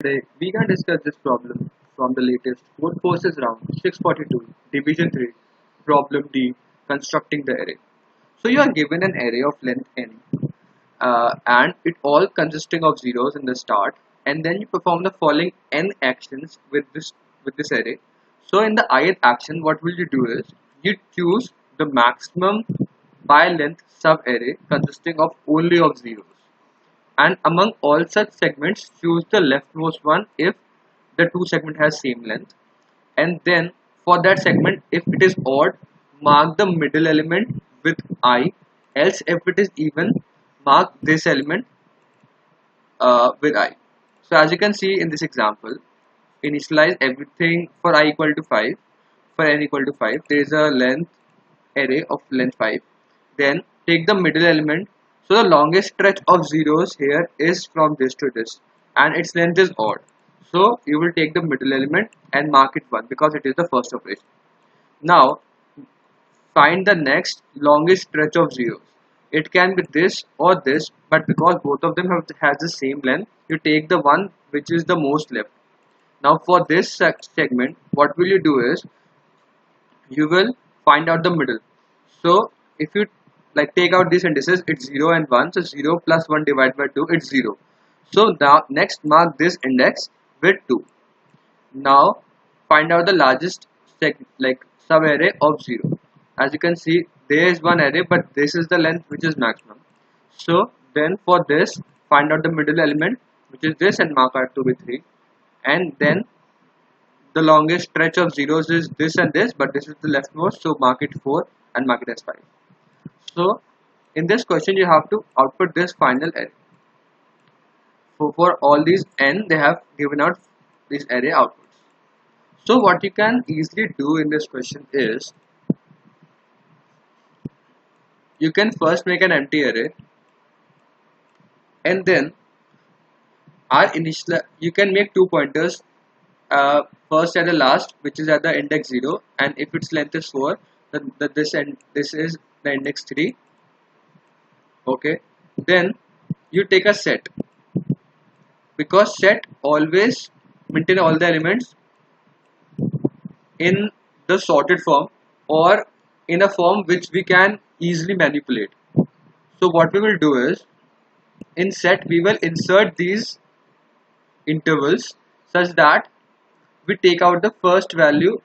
Today, we can discuss this problem from the latest Code Forces round 642, Division 3, Problem D, constructing the array. So you are given an array of length n, and it all consisting of zeros in the start, and then you perform the following n actions with this array. So in the ith action, what will you do is you choose the maximum by length sub array consisting of only of zeros, and among all such segments choose the leftmost one if the two segment has same length, and then for that segment if it is odd, mark the middle element with I, else if it is even, mark this element with I. So as you can see in this example, initialize everything for I equal to 5. For n equal to 5 there is a length array of length 5. Then take the middle element. So the longest stretch of zeros here is from this to this, and its length is odd. So you will take the middle element and mark it 1 because it is the first operation. Now find the next longest stretch of zeros. It can be this or this, but because both of them has the same length, you take the one which is the most left. Now for this segment, what will you do is you will find out the middle. So if you like take out these indices, it's 0 and 1. So 0 plus 1 divided by 2, it's 0. So now next mark this index with 2. Now find out the largest sub array of 0. As you can see, there is one array, but this is the length which is maximum. So then for this, find out the middle element which is this and mark out 2 with 3. And then the longest stretch of zeros is this and this, but this is the leftmost, so mark it 4 and mark it as 5. So in this question you have to output this final array. For all these n, they have given out these array outputs. So what you can easily do in this question is you can first make an empty array, and then you can make two pointers, first at the last which is at the index 0, and if its length is 4, then this is the index 3. Okay, then you take a set, because set always maintain all the elements in the sorted form or in a form which we can easily manipulate. So what we will do is in set we will insert these intervals such that we take out the first value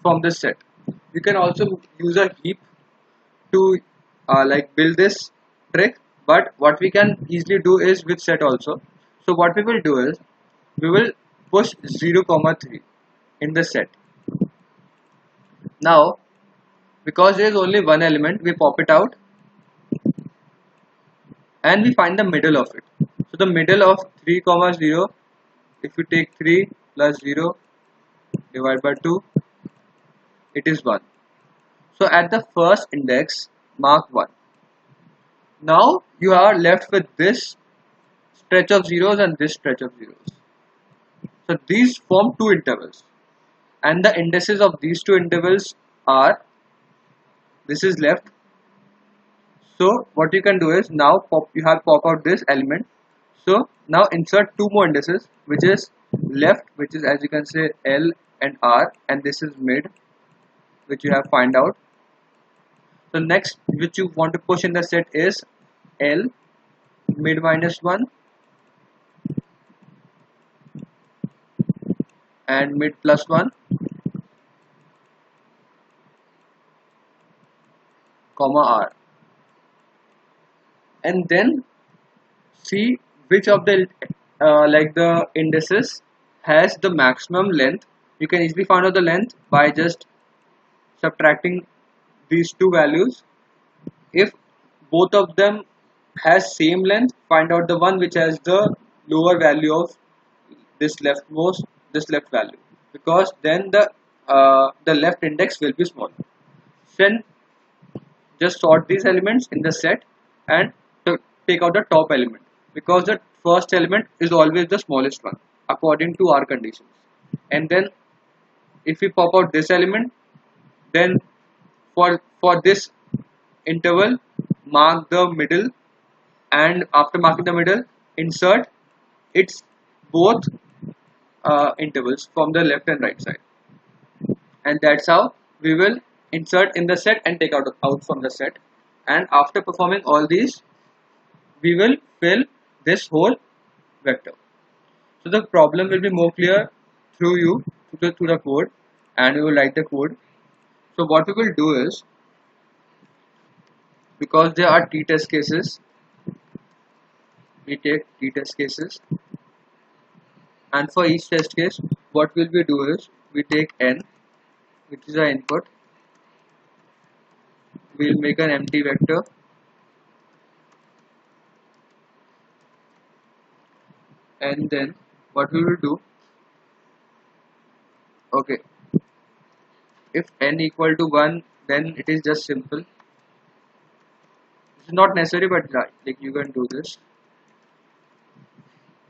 from the set. You can also use a heap to build this trick, but what we can easily do is with set also. So what we will do is we will push 0, 3 in the set. Now because there is only one element, we pop it out and we find the middle of it. So the middle of 3, 0, if you take 3 plus 0 divided by 2, it is 1. So at the first index, mark 1. Now you are left with this stretch of zeros and this stretch of zeros. So these form two intervals, and the indices of these two intervals are, this is left. So what you can do is now you have pop out this element. So now insert two more indices, which is left, which is as you can say L and R, and this is mid, which you have find out. So next which you want to push in the set is L, mid minus 1 and mid plus 1, comma R, and then see which of the the indices has the maximum length. You can easily find out the length by just subtracting these two values. If both of them has same length, find out the one which has the lower value of this left value, because then the left index will be smaller. Then just sort these elements in the set and take out the top element, because the first element is always the smallest one according to our conditions. And then if we pop out this element, then for this interval mark the middle, and after marking the middle insert its both intervals from the left and right side, and that's how we will insert in the set and take out from the set. And after performing all these, we will fill this whole vector. So the problem will be more clear through you through the code, and we will write the code. So what we will do is, because there are t-test cases, we take t-test cases, and for each test case, what will we do is we take n, which is our input. We will make an empty vector, and then what we will do, okay, if n equal to 1, then it is just simple. It's not necessary, but like you can do this.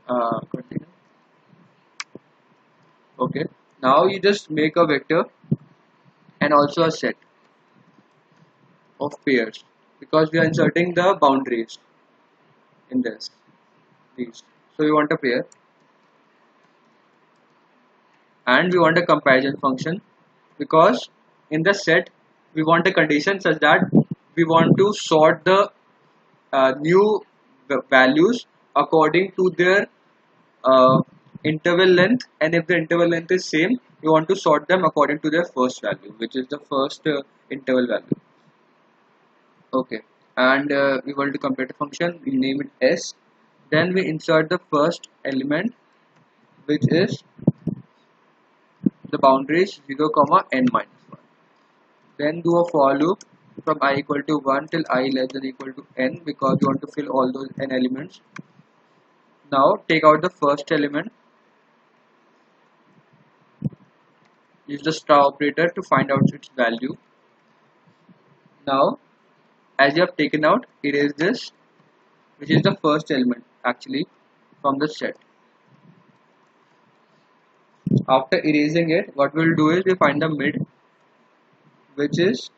Continue. Okay, now you just make a vector and also a set of pairs, because we are inserting the boundaries in these. So we want a pair, and we want a comparison function, because in the set we want a condition such that we want to sort the new values according to their uh, interval length, and if the interval length is same, we want to sort them according to their first value, which is the first interval value. Okay, and we want to compare the function, we name it s, then we insert the first element, which is the boundaries 0 comma n minus 1. Then do a for loop from I equal to 1 till I less than equal to n, because you want to fill all those n elements. Now take out the first element, use the star operator to find out its value. Now as you have taken out, erase this, which is the first element actually from the set. After erasing it, what we'll do is we find the mid, which is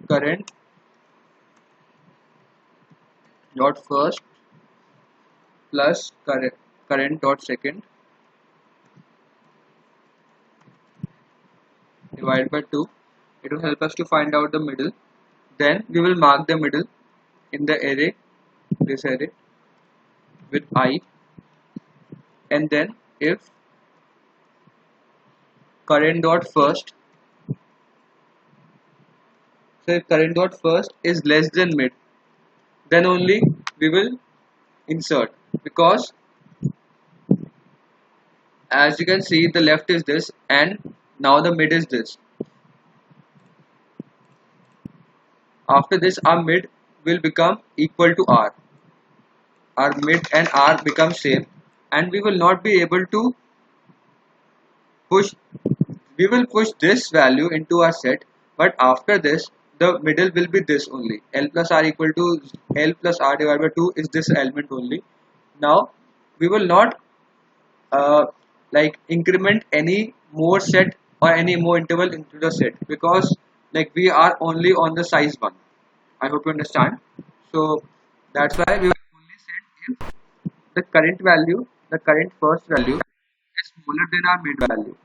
current dot first plus current dot second divided by 2. It will help us to find out the middle. Then we will mark the middle in the array, this array, with I, and then if current dot first, so if current dot first is less than mid, then only we will insert, because as you can see, the left is this and now the mid is this. After this, our mid will become equal to R. Our mid and R become same, and we will not be able to push, we will push this value into our set, but after this the middle will be this only. L plus R equal to L plus R divided by 2 is this element only. Now we will not uh, like increment any more set or any more interval into the set, because like we are only on the size 1. I hope you understand. So that's why we will only set if the current value, the current first value is smaller than our mid value.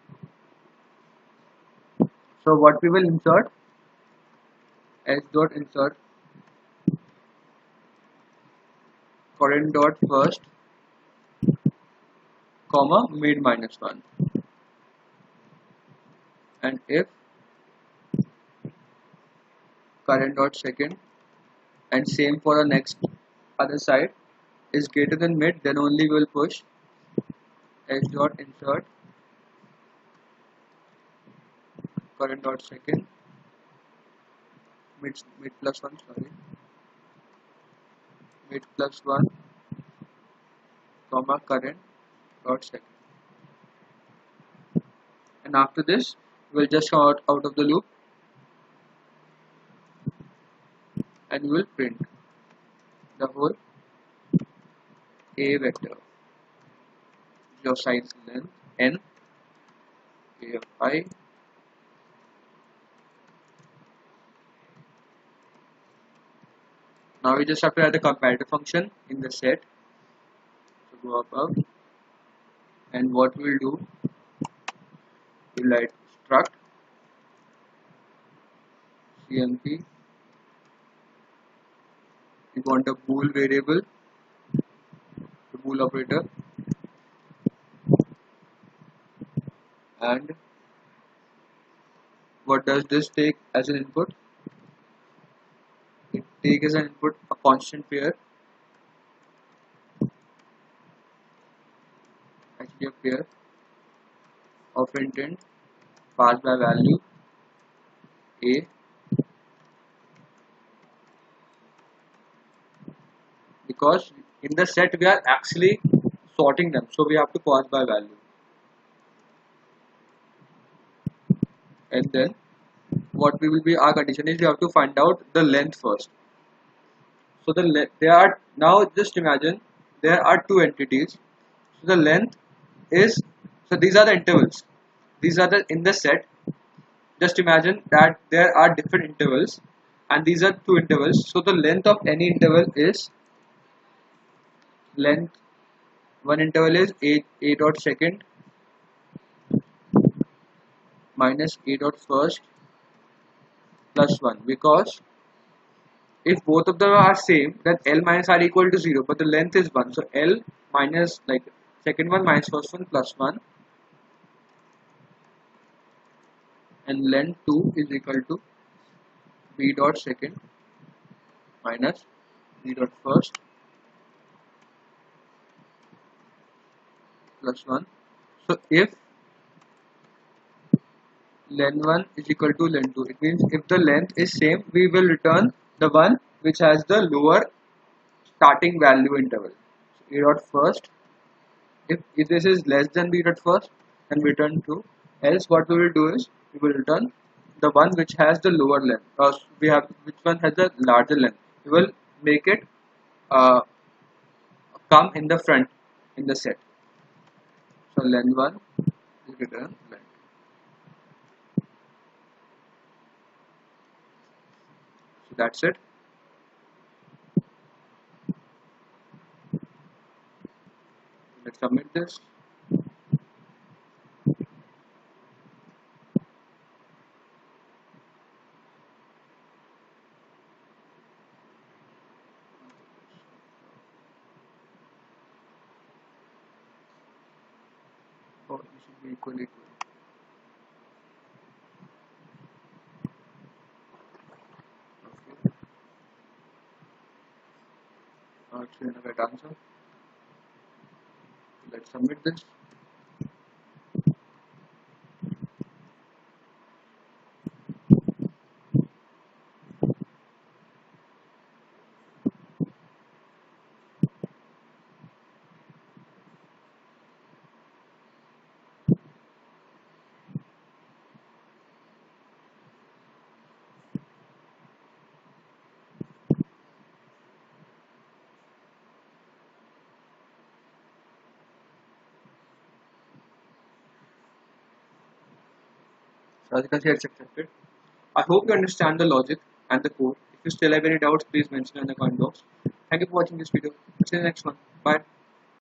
So what we will insert, s dot insert current dot first comma mid minus 1, and if current dot second, and same for the next other side, is greater than mid, then only we will push s dot insert current dot second mid plus 1, sorry, mid plus 1 comma current dot second, and after this we'll just come out of the loop and we will print the whole a vector, your size length n, a of I. Now we just have to add the comparator function in the set. So go above And what we'll do, we'll write struct cmp. We want a bool variable, the bool operator, and what does this take as an input? It takes as an input a constant pair, actually a pair of intent passed by value a, because in the set we are actually sorting them, so we have to pass by value. And then what we will be, our condition is we have to find out the length first. So there are, now just imagine there are two entities. So the length is, so these are the intervals, these are the in the set. Just imagine that there are different intervals and these are two intervals. So the length of any interval is length, one interval is a dot second minus a dot first plus 1, because if both of them are same, then L minus R equal to 0, but the length is 1. So L minus, like, second one minus first one plus 1, and length 2 is equal to B dot second minus B dot first plus 1. So if length 1 is equal to length 2, it means if the length is same, we will return the one which has the lower starting value interval. So A dot first, if this is less than B dot first, then we return true. Else what we will do is we will return the one which has the lower length, or we have which one has the larger length. We will make it come in the front in the set. So length 1 is return length. So that's it. Let's submit this. Oh, it should be equal. Okay. Actually, the right answer. Let's submit this. So as you can see, it's accepted. I hope you understand the logic and the code. If you still have any doubts, please mention in the comment box. Thank you for watching this video. See you in the next one. Bye.